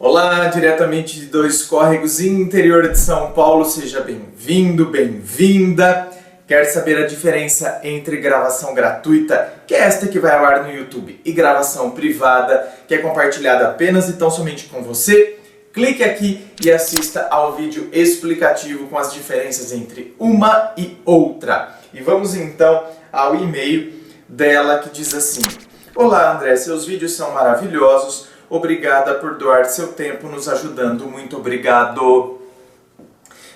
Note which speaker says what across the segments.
Speaker 1: Olá, diretamente de Dois Córregos, interior de São Paulo, seja bem-vindo, bem-vinda. Quer saber a diferença entre gravação gratuita, que é esta que vai ao ar no YouTube, e gravação privada, que é compartilhada apenas e tão somente com você? Clique aqui e assista ao vídeo explicativo com as diferenças entre uma e outra. E vamos então ao e-mail dela que diz assim: Olá André, seus vídeos são maravilhosos. Obrigada por doar seu tempo nos ajudando, muito obrigado.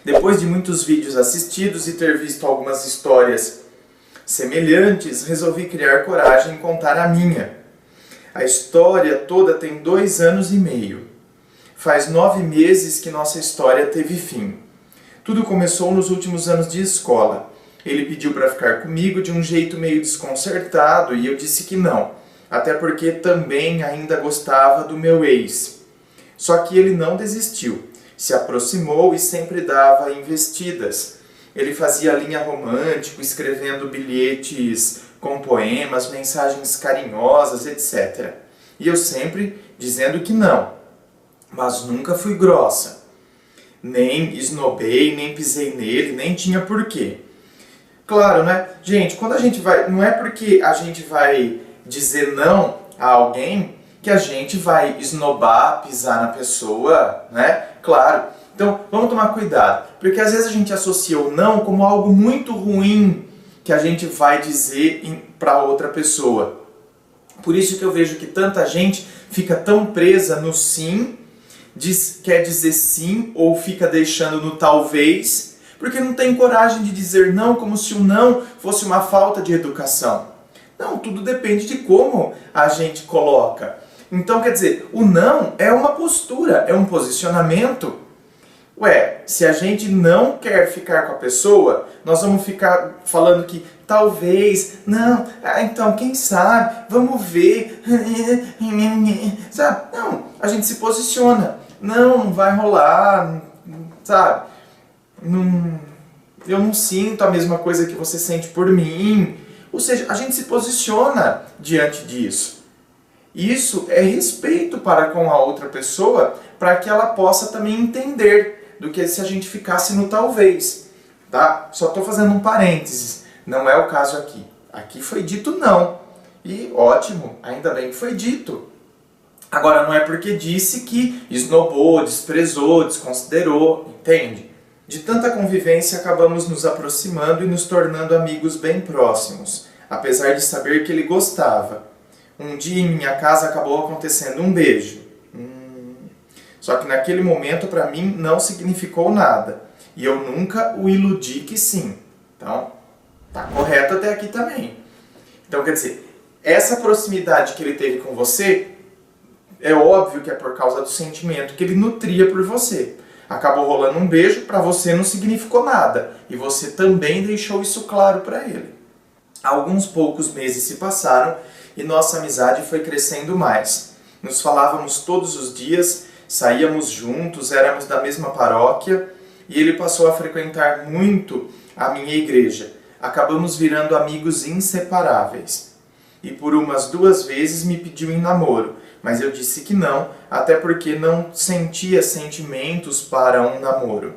Speaker 1: Depois de muitos vídeos assistidos e ter visto algumas histórias semelhantes, resolvi criar coragem e contar a minha. A história toda tem 2 anos e meio. Faz 9 meses que nossa história teve fim. Tudo começou nos últimos anos de escola. Ele pediu para ficar comigo de um jeito meio desconcertado e eu disse que não. Até porque também ainda gostava do meu ex. Só que ele não desistiu, se aproximou e sempre dava investidas. Ele fazia linha romântico, escrevendo bilhetes com poemas, mensagens carinhosas, etc. E eu sempre dizendo que não, mas nunca fui grossa. Nem esnobei, nem pisei nele, nem tinha porquê. Claro, né? Gente, quando a gente vai... Não é porque a gente vai dizer não a alguém que a gente vai esnobar, pisar na pessoa, né? Claro. Então, vamos tomar cuidado, porque às vezes a gente associa o não como algo muito ruim que a gente vai dizer para outra pessoa. Por isso que eu vejo que tanta gente fica tão presa no sim, quer dizer sim ou fica deixando no talvez, porque não tem coragem de dizer não, como se o não fosse uma falta de educação. Não, tudo depende de como a gente coloca. Então, quer dizer, o não é uma postura, é um posicionamento. Ué, se a gente não quer ficar com a pessoa, nós vamos ficar falando que talvez, não, então quem sabe, vamos ver, sabe? Não, a gente se posiciona. Não vai rolar, sabe? Não, eu não sinto a mesma coisa que você sente por mim. Ou seja, a gente se posiciona diante disso. Isso é respeito para com a outra pessoa, para que ela possa também entender do que se a gente ficasse no talvez. Tá? Só estou fazendo um parênteses, não é o caso aqui. Aqui foi dito não. E ótimo, ainda bem que foi dito. Agora, não é porque disse que esnobou, desprezou, desconsiderou, entende? De tanta convivência, acabamos nos aproximando e nos tornando amigos bem próximos, apesar de saber que ele gostava. Um dia em minha casa acabou acontecendo um beijo. Só que naquele momento, para mim, não significou nada. E eu nunca o iludi que sim. Então, tá correto até aqui também. Então, quer dizer, essa proximidade que ele teve com você, é óbvio que é por causa do sentimento que ele nutria por você. Acabou rolando um beijo, para você não significou nada. E você também deixou isso claro para ele. Alguns poucos meses se passaram e nossa amizade foi crescendo mais. Nos falávamos todos os dias, saíamos juntos, éramos da mesma paróquia e ele passou a frequentar muito a minha igreja. Acabamos virando amigos inseparáveis. E por umas 2 vezes me pediu em namoro, mas eu disse que não, até porque não sentia sentimentos para um namoro.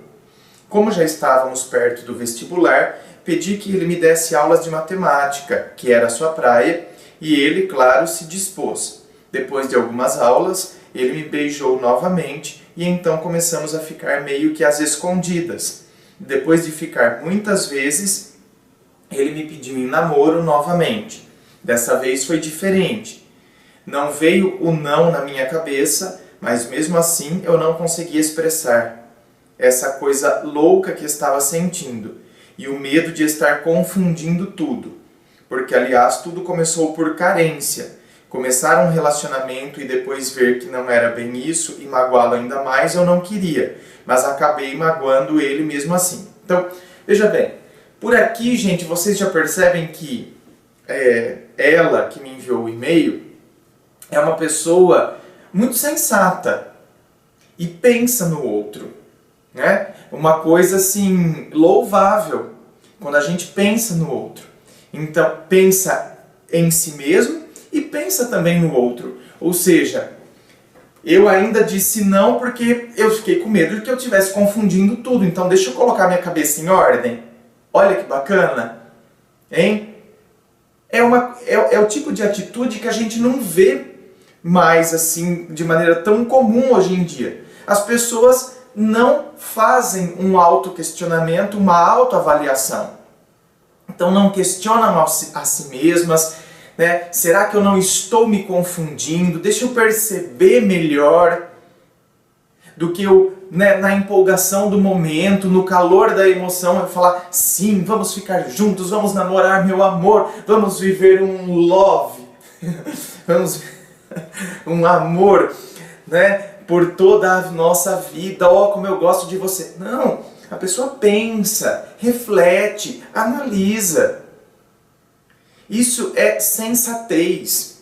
Speaker 1: Como já estávamos perto do vestibular, pedi que ele me desse aulas de matemática, que era a sua praia, e ele, claro, se dispôs. Depois de algumas aulas, ele me beijou novamente e então começamos a ficar meio que às escondidas. Depois de ficar muitas vezes, ele me pediu em namoro novamente. Dessa vez foi diferente. Não veio o não na minha cabeça, mas mesmo assim eu não conseguia expressar essa coisa louca que estava sentindo e o medo de estar confundindo tudo. Porque, aliás, tudo começou por carência. Começar um relacionamento e depois ver que não era bem isso e magoá-lo ainda mais, eu não queria. Mas acabei magoando ele mesmo assim. Então, veja bem, por aqui, gente, vocês já percebem que ela que me enviou o e-mail é uma pessoa muito sensata e pensa no outro, né? Uma coisa assim louvável quando a gente pensa no outro. Então pensa em si mesmo e pensa também no outro. Ou seja, Eu ainda disse não porque eu fiquei com medo de que eu estivesse confundindo tudo. Então deixa eu colocar minha cabeça em ordem. Olha que bacana. Hein? É o tipo de atitude que a gente não vê mais assim de maneira tão comum hoje em dia. As pessoas não fazem um autoquestionamento, uma autoavaliação. Então não questionam a si mesmas, né? Será que eu não estou me confundindo? Deixa eu perceber melhor do que eu, né, na empolgação do momento, no calor da emoção, eu falar, sim, vamos ficar juntos, vamos namorar, meu amor, vamos viver um love, vamos um amor, né, por toda a nossa vida, ó, como eu gosto de você. Não, a pessoa pensa, reflete, analisa. Isso é sensatez.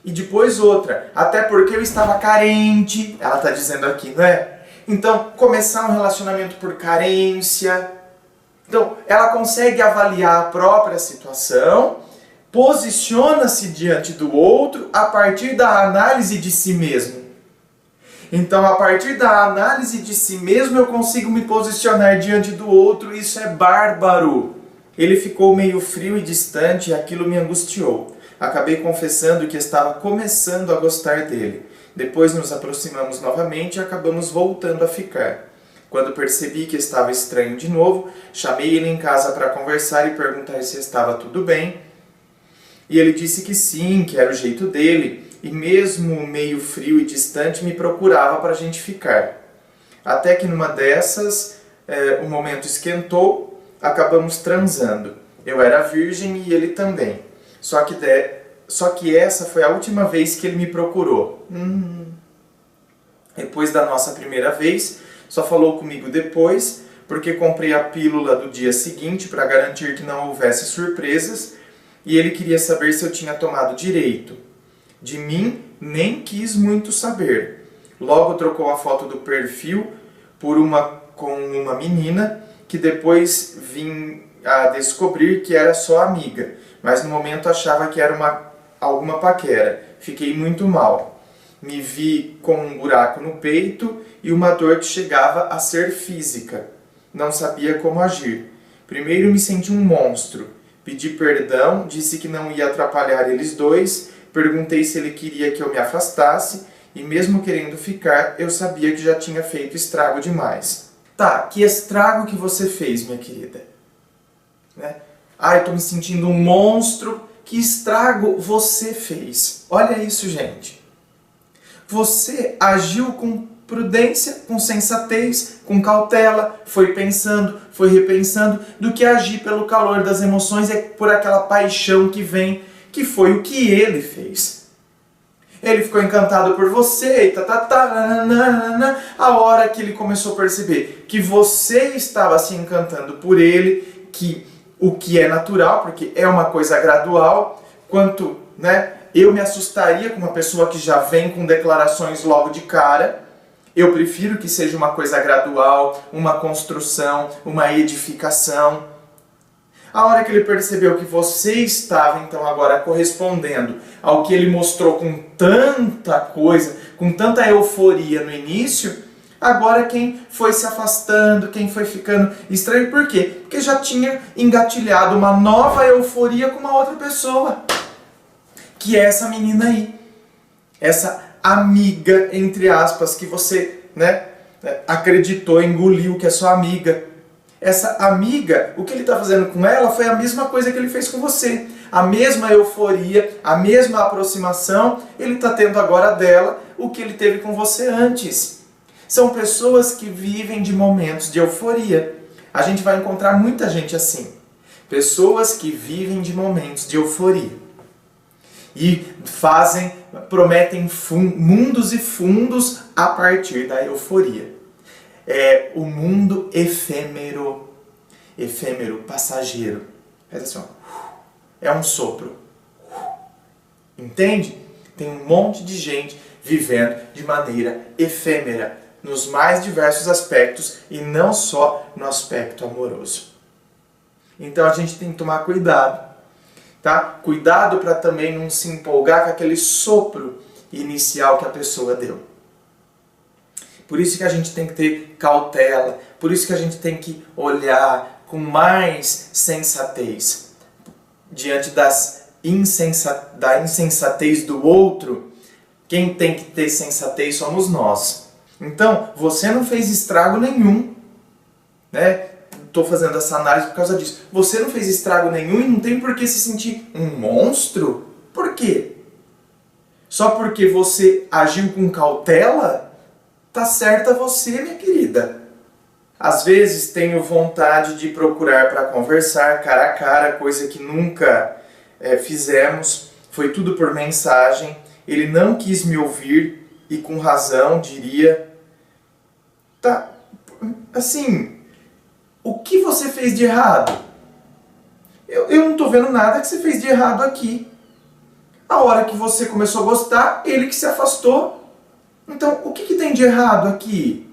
Speaker 1: E depois outra, até porque eu estava carente, ela está dizendo aqui, não é? Então, começar um relacionamento por carência. Então, ela consegue avaliar a própria situação, posiciona-se diante do outro a partir da análise de si mesmo. Então, a partir da análise de si mesmo, eu consigo me posicionar diante do outro, isso é bárbaro. Ele ficou meio frio e distante e aquilo me angustiou. Acabei confessando que estava começando a gostar dele. Depois nos aproximamos novamente e acabamos voltando a ficar. Quando percebi que estava estranho de novo, chamei ele em casa para conversar e perguntar se estava tudo bem. E ele disse que sim, que era o jeito dele, e mesmo meio frio e distante me procurava para a gente ficar. Até que numa dessas, o momento esquentou, acabamos transando. Eu era virgem e ele também. Só que essa foi a última vez que ele me procurou. Depois da nossa primeira vez, só falou comigo depois, porque comprei a pílula do dia seguinte para garantir que não houvesse surpresas, e ele queria saber se eu tinha tomado direito. De mim, nem quis muito saber. Logo trocou a foto do perfil com uma menina, que depois vim a descobrir que era só amiga, mas no momento achava que era alguma paquera. Fiquei muito mal. Me vi com um buraco no peito e uma dor que chegava a ser física. Não sabia como agir. Primeiro me senti um monstro. Pedi perdão, disse que não ia atrapalhar eles dois, perguntei se ele queria que eu me afastasse e mesmo querendo ficar, eu sabia que já tinha feito estrago demais. Tá, que estrago que você fez, minha querida? Né? Eu tô me sentindo um monstro. Que estrago você fez? Olha isso, gente. Você agiu com prudência, com sensatez, com cautela, foi pensando, foi repensando, do que agir pelo calor das emoções e por aquela paixão que vem, que foi o que ele fez. Ele ficou encantado por você, a hora que ele começou a perceber que você estava se encantando por ele, o que é natural, porque é uma coisa gradual, quanto, né, eu me assustaria com uma pessoa que já vem com declarações logo de cara. Eu prefiro que seja uma coisa gradual, uma construção, uma edificação. A hora que ele percebeu que você estava, então, agora correspondendo ao que ele mostrou com tanta coisa, com tanta euforia no início, agora quem foi se afastando, quem foi ficando estranho, por quê? Porque já tinha engatilhado uma nova euforia com uma outra pessoa, que é essa menina aí, essa amiga, entre aspas, que você, né, acreditou, engoliu que é sua amiga. Essa amiga, o que ele está fazendo com ela foi a mesma coisa que ele fez com você. A mesma euforia, a mesma aproximação, ele está tendo agora dela o que ele teve com você antes. São pessoas que vivem de momentos de euforia. A gente vai encontrar muita gente assim. Pessoas que vivem de momentos de euforia. E prometem mundos e fundos a partir da euforia. É o mundo efêmero, passageiro. É assim, é um sopro. Entende? Tem um monte de gente vivendo de maneira efêmera, nos mais diversos aspectos e não só no aspecto amoroso. Então a gente tem que tomar cuidado. Tá? Cuidado para também não se empolgar com aquele sopro inicial que a pessoa deu. Por isso que a gente tem que ter cautela, por isso que a gente tem que olhar com mais sensatez. Diante da insensatez do outro, quem tem que ter sensatez somos nós. Então, você não fez estrago nenhum, né? Estou fazendo essa análise por causa disso. Você não fez estrago nenhum e não tem por que se sentir um monstro? Por quê? Só porque você agiu com cautela? Tá certa você, minha querida. Às vezes tenho vontade de procurar para conversar cara a cara, coisa que nunca fizemos. Foi tudo por mensagem. Ele não quis me ouvir e com razão, diria. Tá, assim, o que você fez de errado? Eu não tô vendo nada que você fez de errado aqui. A hora que você começou a gostar, ele que se afastou. Então, o que tem de errado aqui?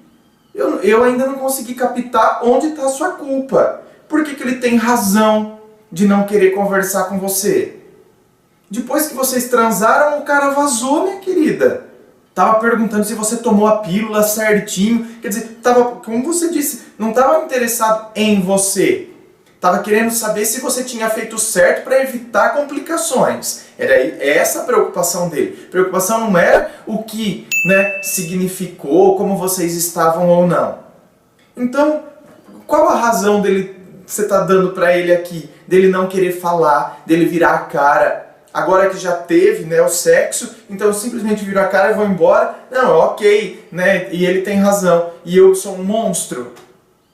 Speaker 1: Eu ainda não consegui captar onde está a sua culpa. Por que ele tem razão de não querer conversar com você? Depois que vocês transaram, o cara vazou, minha querida. Tava perguntando se você tomou a pílula certinho. Quer dizer, tava, como você disse, não estava interessado em você. Tava querendo saber se você tinha feito certo para evitar complicações. Era essa a preocupação dele. A preocupação não era o que, significou, como vocês estavam ou não. Então, qual a razão dele, você tá dando para ele aqui, dele não querer falar, dele virar a cara? Agora que já teve, o sexo, então eu simplesmente viro a cara e vou embora. Não, ok, e ele tem razão. E eu sou um monstro.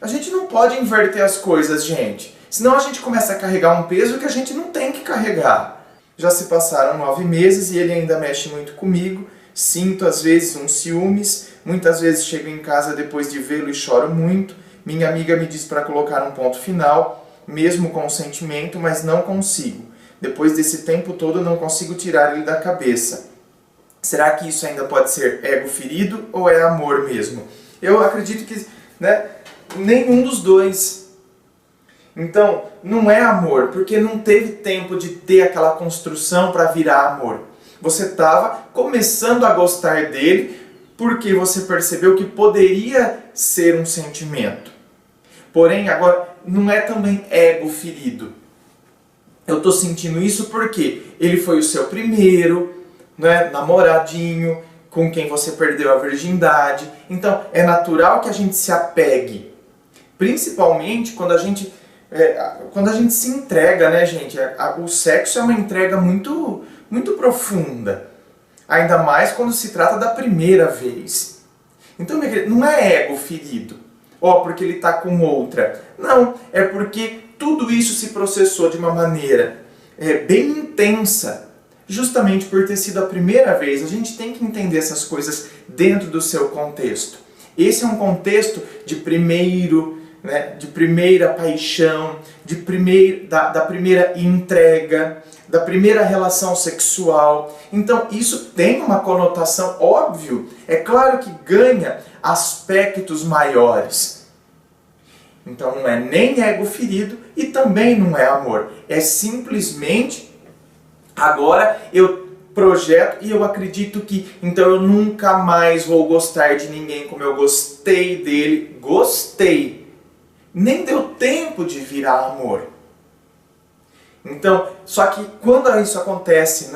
Speaker 1: A gente não pode inverter as coisas, gente. Senão a gente começa a carregar um peso que a gente não tem que carregar. Já se passaram 9 meses e ele ainda mexe muito comigo. Sinto às vezes uns ciúmes. Muitas vezes chego em casa depois de vê-lo e choro muito. Minha amiga me diz para colocar um ponto final, mesmo com o sentimento, mas não consigo. Depois desse tempo todo não consigo tirar ele da cabeça. Será que isso ainda pode ser ego ferido ou é amor mesmo? Eu acredito que nenhum dos dois. Então, não é amor, porque não teve tempo de ter aquela construção para virar amor. Você estava começando a gostar dele porque você percebeu que poderia ser um sentimento. Porém, agora, não é também ego ferido. Eu estou sentindo isso porque ele foi o seu primeiro, namoradinho, com quem você perdeu a virgindade. Então, é natural que a gente se apegue. Principalmente quando a gente se entrega, né, gente? O sexo é uma entrega muito, muito profunda. Ainda mais quando se trata da primeira vez. Então, minha querida, não é ego ferido. Porque ele está com outra. Não, é porque tudo isso se processou de uma maneira bem intensa. Justamente por ter sido a primeira vez. A gente tem que entender essas coisas dentro do seu contexto. Esse é um contexto de de primeira paixão, da primeira entrega, da primeira relação sexual. Então isso tem uma conotação, óbvio, é claro que ganha aspectos maiores. Então não é nem ego ferido e também não é amor. É simplesmente, agora eu projeto e eu acredito que então eu nunca mais vou gostar de ninguém como eu gostei dele. Gostei. Nem deu tempo de virar amor. Então, só que quando isso acontece,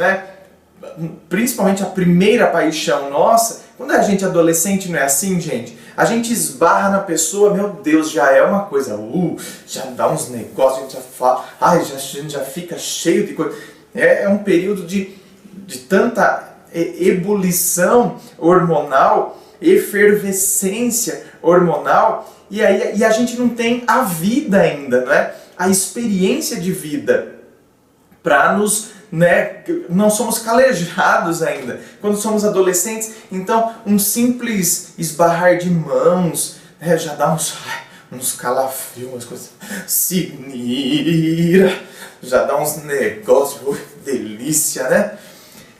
Speaker 1: principalmente a primeira paixão nossa, quando a gente é adolescente não é assim, gente? A gente esbarra na pessoa, meu Deus, já é uma coisa, já dá uns negócios, a gente já fala, a gente já fica cheio de coisa. É um período de tanta ebulição hormonal, efervescência hormonal, e a gente não tem a vida ainda, a experiência de vida para nos, não somos calejados ainda. Quando somos adolescentes, então um simples esbarrar de mãos já dá uns calafrios, umas coisas, já dá uns negócios, delícia,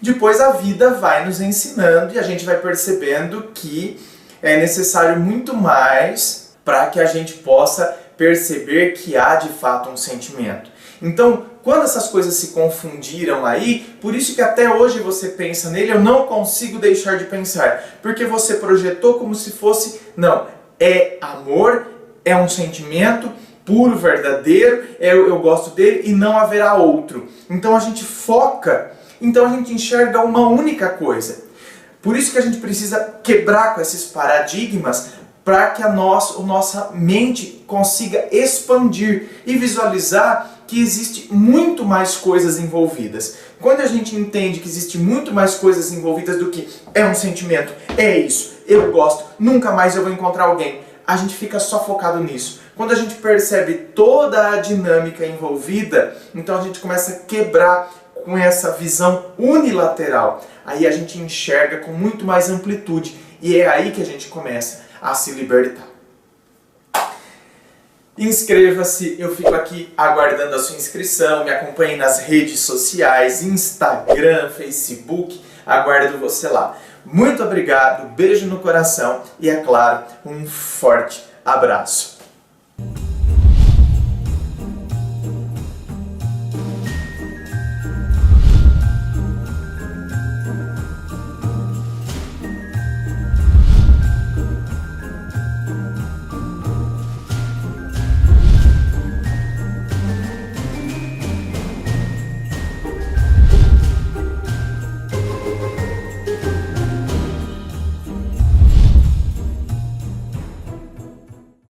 Speaker 1: Depois a vida vai nos ensinando e a gente vai percebendo que é necessário muito mais para que a gente possa perceber que há de fato um sentimento. Então, quando essas coisas se confundiram aí, por isso que até hoje você pensa nele, eu não consigo deixar de pensar, porque você projetou como se fosse, não, é amor, é um sentimento puro, verdadeiro, eu gosto dele e não haverá outro. Então a gente foca, então a gente enxerga uma única coisa. Por isso que a gente precisa quebrar com esses paradigmas para que a nossa mente consiga expandir e visualizar que existe muito mais coisas envolvidas. Quando a gente entende que existe muito mais coisas envolvidas do que é um sentimento, é isso, eu gosto, nunca mais eu vou encontrar alguém, a gente fica só focado nisso. Quando a gente percebe toda a dinâmica envolvida, então a gente começa a quebrar com essa visão unilateral. Aí a gente enxerga com muito mais amplitude e é aí que a gente começa a se libertar. Inscreva-se, eu fico aqui aguardando a sua inscrição, me acompanhe nas redes sociais, Instagram, Facebook, aguardo você lá. Muito obrigado, beijo no coração e, é claro, um forte abraço.